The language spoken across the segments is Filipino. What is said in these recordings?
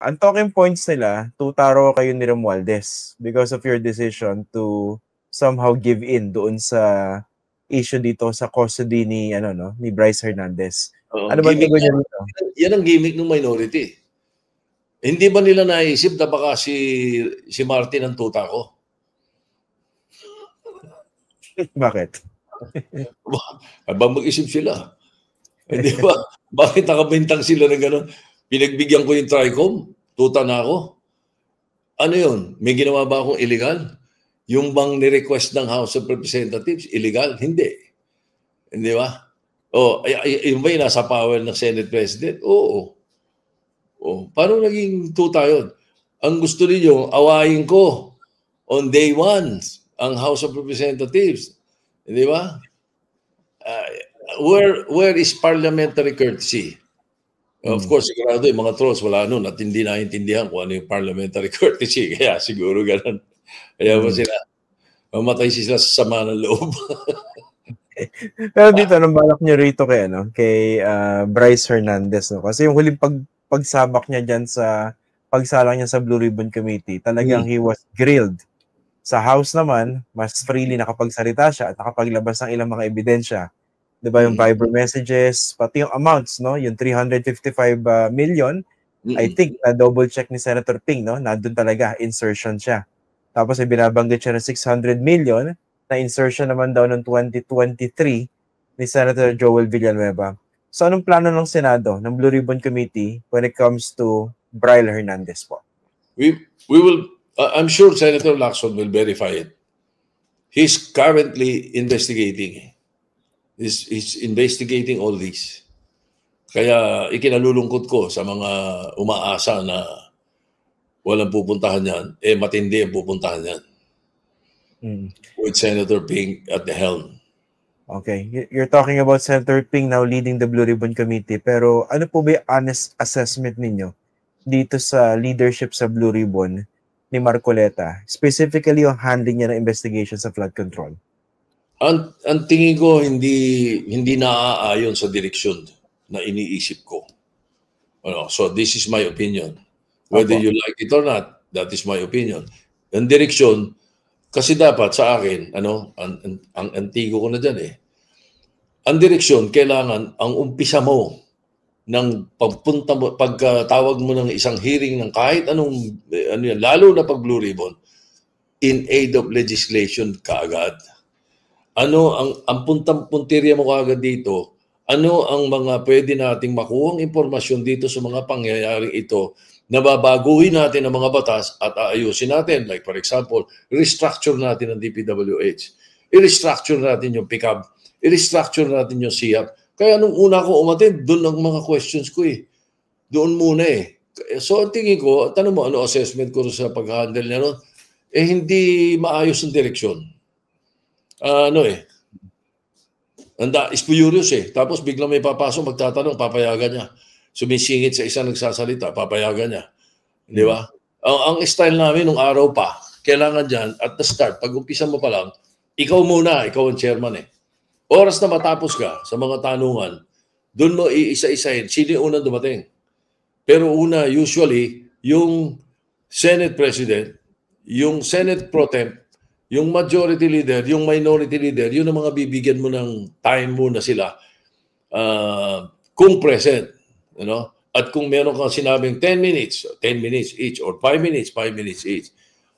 ang talking points nila, tutaro kayo ni Romualdez because of your decision to somehow give in doon sa issue dito sa custody ni ni Bryce Hernandez. Ano ba Gimmick tugon niyo dito? yan ang gimmick ng minority. Hindi ba nila naisip na baka si Martin ang tuta ko? Bakit? Aba mag-isip sila. Hindi ba? Bakit nakabintang sila ng gano'n? Pinagbigyan ko yung TRICOM, tuta na ako. Ano yun? May ginawa ba akong illegal? Yung bang ni-request ng House of Representatives, illegal? Hindi. Hindi ba? Yung ba yung nasa power ng Senate President? Oo. Paano naging tuta yun? Ang gusto niyo, awayin ko on day one ang House of Representatives. Di ba? Where is parliamentary courtesy? Of course, sigurado yung mga trolls wala nun at hindi naintindihan kung ano yung parliamentary courtesy. Kaya siguro ganun. Kaya ba sila, mamatay sila sa sama ng loob. Pero dito, anong balak niyo rito kay Bryce Hernandez, no? Kasi yung huling pagsabak niya dyan sa pagsalang niya sa Blue Ribbon Committee, talagang he was grilled. Sa House naman, mas freely nakapagsalita siya at nakapaglabas ng ilang mga ebidensya. Diba yung Viber messages, pati yung amounts, no? Yung 355 million, I think na double check ni Senator Ping, no? Nandun talaga, insertion siya. Tapos ay binabanggit siya ng 600 million na insertion naman daw ng 2023 ni Senator Joel Villanueva. So anong plano ng Senado, ng Blue Ribbon Committee when it comes to Bryce Hernandez po? We will, I'm sure Senator Lacson will verify it. He's currently investigating. He's investigating all this. Kaya ikinalulungkot ko sa mga umaasa na walang pupuntahan yan, matindi ang pupuntahan yan. With Senator Ping at the helm. Okay. You're talking about Senator Ping now leading the Blue Ribbon Committee. Pero ano po ba yung honest assessment ninyo dito sa leadership sa Blue Ribbon ni Marcoleta? Specifically yung handling niya ng investigation sa flood control. Ang tingin ko hindi naaayon sa direksyon na iniisip ko. So this is my opinion. Whether you like it or not, that is my opinion. Ang direksyon, kasi dapat sa akin, ang antigo ko na dyan ang direksyon, kailangan ang umpisa mo ng pagkatawag mo ng isang hearing ng kahit anong, lalo na pag Blue Ribbon, in aid of legislation kaagad. Ang puntirya mo kaagad dito, ano ang mga pwede nating makuhang impormasyon dito sa mga pangyayaring ito na babaguhin natin ang mga batas at aayusin natin. Like for example, restructure natin ang DPWH. I-restructure natin yung PICAB. I-restructure natin yung SIAP. Kaya nung una ko umattend, doon ang mga questions ko Doon muna So ang tingin ko, tanong mo ano assessment ko sa pag-handle niya nun? Hindi maayos ang direksyon. Spurious Tapos biglang may papasok, magtatanong, papayagan niya. Sumisingit sa isang nagsasalita, papayagan niya. Di ba? Ang style namin nung araw pa, kailangan dyan, at the start, pag umpisa mo pa lang, ikaw muna, ikaw ang chairman Oras na matapos ka sa mga tanungan, doon mo iisa-isahin, sino yung unang dumating. Pero una, usually, yung Senate President, yung Senate Pro Temp, yung Majority Leader, yung Minority Leader, yun ang mga bibigyan mo ng time muna sila kung present. At kung meron kang sinabing 10 minutes each, or 5 minutes each.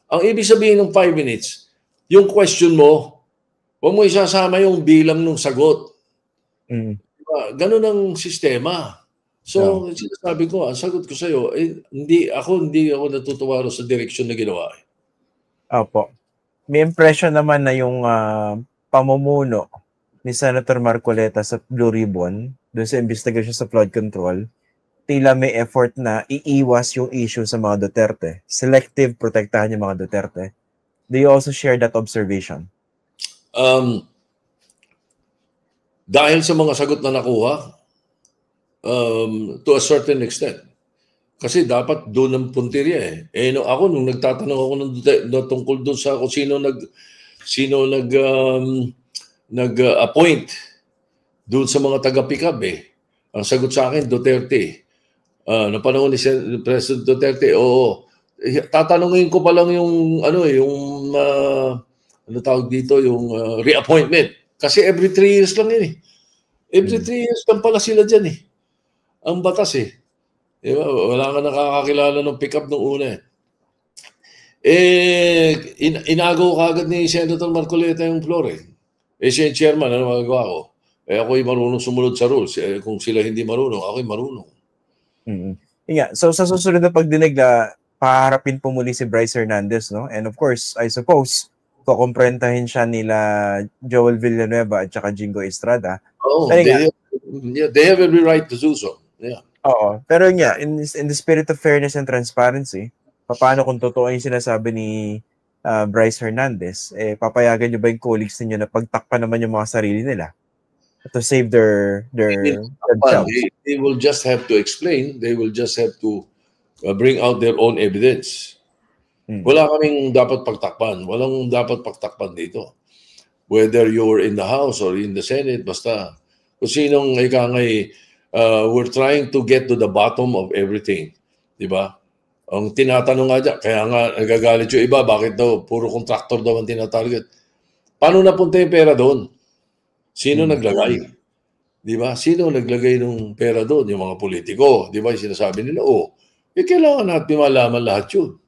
Ang ibig sabihin ng 5 minutes, yung question mo, huwag mo isasama yung bilang ng sagot. Ganun ang sistema. So, sinasabi ko, ang sagot ko sa'yo, hindi ako natutuwa sa direksyon na ginawa. Opo. May impression naman na yung pamumuno ni Senator Marcoleta sa Blue Ribbon doon sa investigation sa flood control, tila may effort na iiwas yung issue sa mga Duterte. Selective protektahan yung mga Duterte. Do you also share that observation? Dahil sa mga sagot na nakuha, to a certain extent. Kasi dapat doon ang puntirya ako, nung nagtatanong ako tungkol doon sa kung sino nag-appoint doon sa mga taga-PICAB ang sagot sa akin, Duterte. na panahon ni President Duterte, oo. Tatanungin ko pa lang yung ano tawag dito, yung reappointment. Kasi every 3 years lang yun eh. Every 3 years lang pala sila dyan eh. Ang batas eh. Diba? Wala ka nakakakilala ng pick-up nung una eh. Inagaw kagad ni Senator Marcoleta yung floor eh. Siya yung chairman, ano magagawa ko? Ako'y marunong sumunod sa rules. Kung sila hindi marunong, ako'y marunong. So sa susunod na pagdinig na paharapin po muli si Bryce Hernandez, no? And of course, I suppose, kukomprentahin siya nila Joel Villanueva at saka Jingo Estrada. Oh, they have every right to do so. Yeah. Oo. Pero in the spirit of fairness and transparency, paano kung totoo yung sinasabi ni Bryce Hernandez, papayagan nyo ba yung colleagues ninyo na pagtakpan naman yung mga sarili nila to save their themselves? They will just have to explain. They will just have to bring out their own evidence. Wala kaming dapat pagtakpan. Walang dapat pagtakpan dito. Whether you're in the House or in the Senate, basta kung sinong we're trying to get to the bottom of everything. Diba? Ang tinatanong nga dyan, kaya nga nagagalit yung iba, bakit daw puro contractor daw ang tinatarget? Paano napunta yung pera doon? Sino naglagay? Diba? Sino naglagay ng pera doon? Yung mga politiko. Diba? Yung sinasabi nila, kailangan natin malaman lahat yun.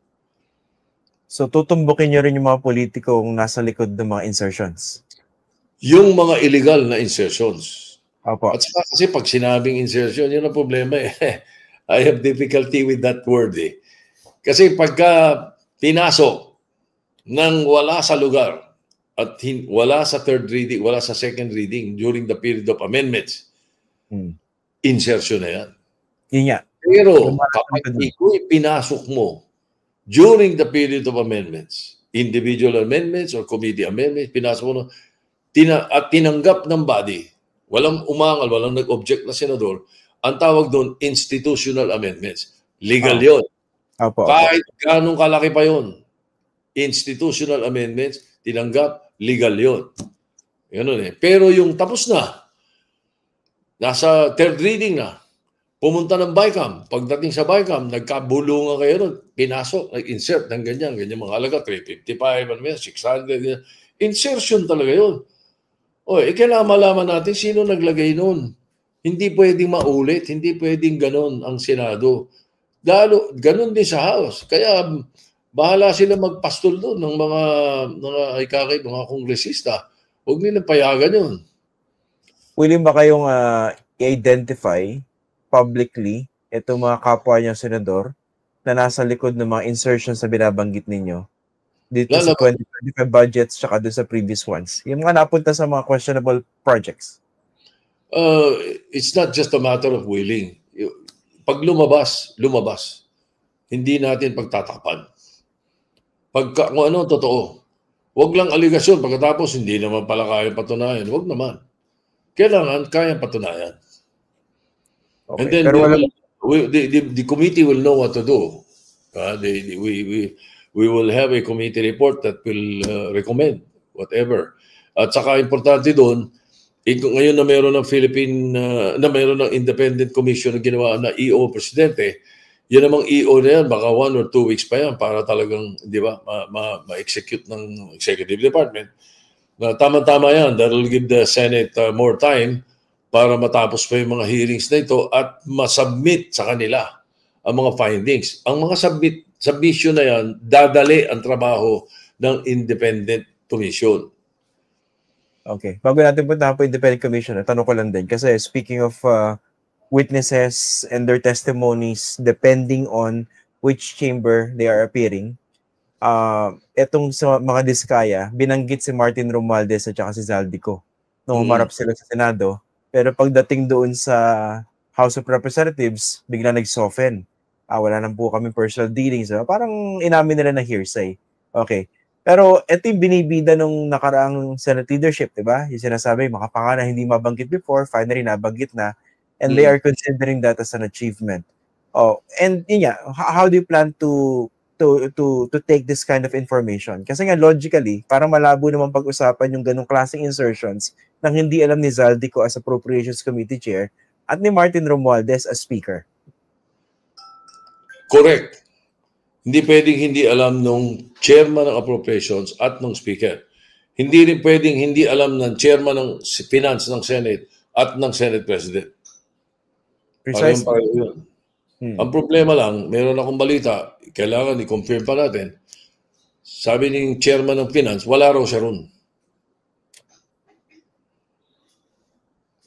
So, tutumbukin nyo rin yung mga politikong nasa likod ng mga insertions? Yung mga illegal na insertions. Opo. At saka kasi pag sinabing insertion, yun ang problema eh. I have difficulty with that word eh. Kasi pagka pinasok nang wala sa lugar at wala sa third reading, wala sa second reading during the period of amendments, insertion na yan. Yun nga. Pero kapag iko'y pinasok mo during the period of amendments, individual amendments or committee amendments, pinasok mo at tinanggap ng body, walang umangal, walang nag-object na senador, ang tawag doon, institutional amendments. Legal yun. Kahit ganong kalaki pa yun. Institutional amendments, tinanggap, legal yun. Ganun eh. Pero yung tapos na, nasa third reading na, pumunta ng BICAM. Pagdating sa BICAM, nagkabulungan kayo nun, pinasok, nag-insert ng ganyan mga halaga, 355, 600, insertion talaga yun. Kailangan malaman natin sino naglagay nun. Hindi pwedeng maulit, hindi pwedeng ganon ang Senado. Lalo, ganon din sa House. Kaya bahala sila magpastol doon ng mga kongresista. Huwag nilang payagan yun. Willing ba kayong i-identify publicly itong mga kapwa niya senador na nasa likod ng mga insertions na binabanggit ninyo dito sa 2025 budgets tsaka doon sa previous ones? Yung mga napunta sa mga questionable projects. It's not just a matter of willing. Pag lumabas. Hindi natin pagtatakpan. Kung ano totoo. Huwag lang aligasyon pagkatapos hindi naman pala kaya patunayan. Huwag naman. Kailangan kayang patunayan. Okay. And then the committee will know what to do. We will have a committee report that will recommend whatever. At saka importante doon, ngayon na mayroon ng mayroon ng independent commission na ginawa na EO presidente, yun namang EO na yan, baka 1 or 2 weeks pa yan para talagang, di ba, ma-execute ng executive department. Na tama-tama yan, that will give the Senate more time para matapos pa yung mga hearings na ito at masubmit sa kanila ang mga findings. Ang mga submission na yan, dadali ang trabaho ng independent commission. Okay. Bago natin punta po independent commission, tanong ko lang din. Kasi speaking of witnesses and their testimonies, depending on which chamber they are appearing, etong sa mga diskaya, binanggit si Martin Romualdez at saka si Zaldico nung umarap sila sa Senado. Pero pagdating doon sa House of Representatives, bigla nag-soften. Wala nang po kami personal dealings. Parang inamin nila na hearsay. Okay. Pero ito yung binibida nung nakaraang Senate leadership, di ba? Yung sinasabi, makapanga na hindi mabanggit before, finally nabanggit na, and they are considering that as an achievement. And yun nga, how do you plan to take this kind of information? Kasi nga logically, parang malabo naman pag-usapan yung ganong klaseng insertions nang hindi alam ni Zaldico as Appropriations Committee Chair at ni Martin Romualdez as Speaker. Correct. Hindi pwedeng hindi alam nung chairman ng appropriations at nung speaker. Hindi rin pwedeng hindi alam ng chairman ng finance ng Senate at ng Senate President. Precisely. Pareho yun. Ang problema lang, meron akong balita, kailangan i-confirm pa natin. Sabi ng chairman ng finance, wala raw siya ron.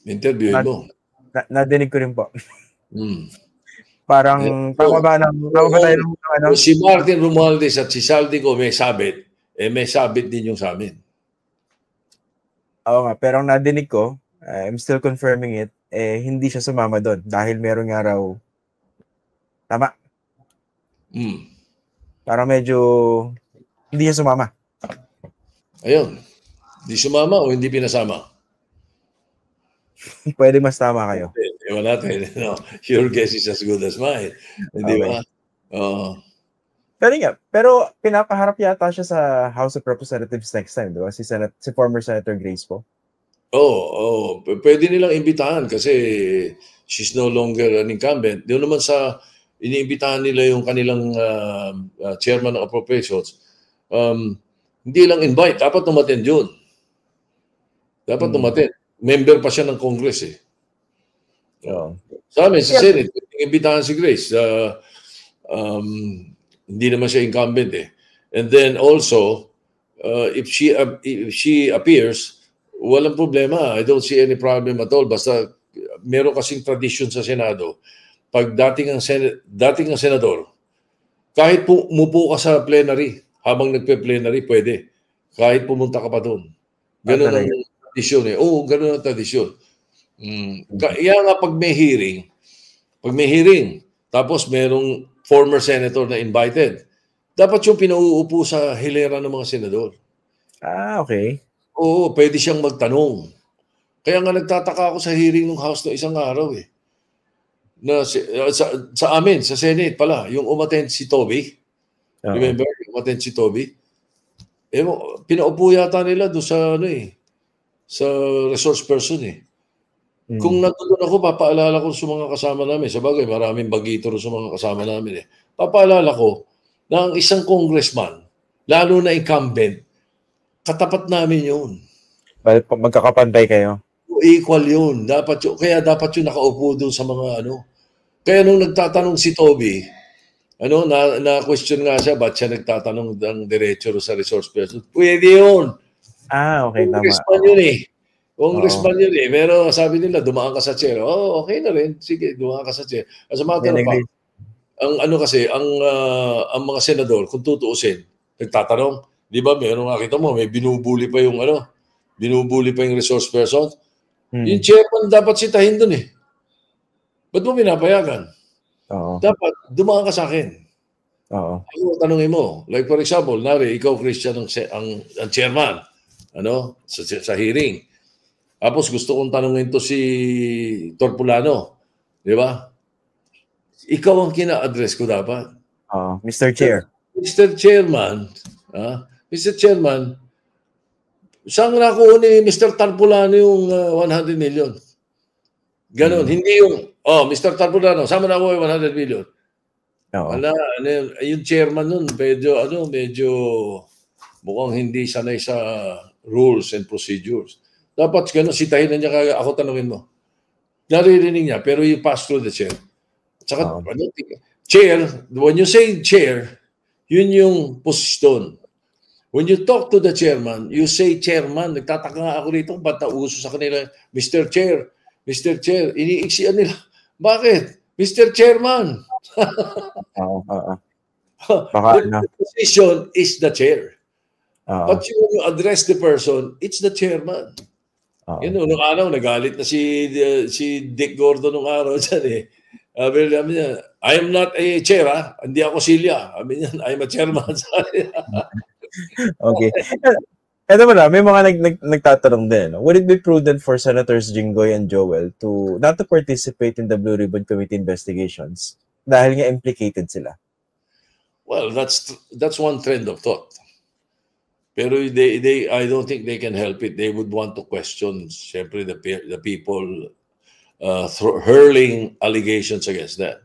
Interview mo. Nadinig ko rin po. Parang, tama ba tayo ng ano? Si Martin Romualdez at si Saldico may sabit, may sabit din yung sa amin. Oo nga, pero ang nadinig ko, I'm still confirming it, hindi siya sumama doon dahil meron nga raw, tama? Parang medyo, hindi siya sumama. Ayun, hindi sumama o hindi pinasama? Pwede mas tama kayo. Ewan natin. No? Your guess is as good as mine. Hindi ba? Pero pinapaharap yata siya sa House of Representatives next time, di ba? Si former Senator Grace po. Pwede nilang imbitahan kasi she's no longer an incumbent. Doon naman sa iniimbitahan nila yung kanilang chairman ng appropriations, hindi lang invite, dapat umattend yun. Dapat umattend. Member pa siya ng Congress eh. Sa amin, sa Senate, imbitahan si Grace. Hindi naman siya incumbent eh. And then also, if she appears, walang problema. I don't see any problem at all. Basta meron kasing tradition sa Senado. Pag dating ang senador, kahit umupo ka sa plenary, habang nagpe-plenary, pwede. Kahit pumunta ka pa doon. Ganun ang tradisyon eh. Ganun ang tradisyon. Kaya nga pag may hearing, tapos merong former senator na invited, dapat yung pinauupo sa hilera ng mga senador. Okay. Oo, pwede siyang magtanong. Kaya nga nagtataka ako sa hearing ng House no isang araw eh. Na sa amin, sa Senate pala, yung umattend si Toby. Remember? Umattend si Toby. Pinaupo yata nila doon sa sa resource person eh. Kung nandun ako, papaalala ko sa mga kasama namin. Sabagay, maraming bagito sa mga kasama namin eh. Papaalala ko na ang isang congressman, lalo na incumbent, katapat namin yun. Magkakapantay kayo? Equal yun. Kaya dapat yun nakaupo doon sa mga Kaya nung nagtatanong si Toby, na-question nga siya, ba't siya nagtatanong ng diretso sa resource person? Pwede yun. Okay, tama. Congressman yun eh. Congressman yun eh. Pero sabi nila, dumaan ka sa chair. Okay na rin. Sige, dumaan ka sa chair. As a matter of fact, ang mga senador, kung tutuusin, nagtatanong, di ba, meron nakita mo, may binubuli pa yung resource person. Yung chairman dapat sitahin dun eh. Ba't mo pinapayagan? Dapat, dumaan ka sa akin. Ako, tanongin mo. Like for example, ikaw, Christian, ang chairman, sa hearing. Tapos gusto kong tanongin to si Torpulano. Di ba? Ikaw ang kina-address ko dapat. Mr. Chair. Mr. Chairman, saan nakuha ni Mr. Torpulano yung 100 million? Ganon. Hindi yung, Mr. Torpulano, saan nakuha yung 100 million? Yung chairman nun, medyo mukhang hindi sanay sa rules and procedures. Dapat gano'n, sitahin na niya kaya ako tanungin mo. Naririnig niya, pero you pass through the chair. Tsaka, chair, when you say chair, yun yung posisyon. When you talk to the chairman, you say chairman. Nagtataka nga ako rito, ba't nauso sa kanila, Mr. Chair, iniiksian nila. Bakit? Mr. Chairman. The position is the chair. But when you address the person, it's the chairman. Nung araw, nagalit na si Dick Gordon nung araw dyan eh. Sabi niya, I am not a chair, hindi ako silya. Sabi niya, I am a chairman. Okay. Eto mo na, may mga nagtatanong din. Would it be prudent for Senators Jinggoy and Joel not to participate in the Blue Ribbon Committee investigations dahil nga implicated sila? Well, that's one trend of thought. Pero I don't think they can help it. They would want to question, siyempre, the people hurling allegations against them.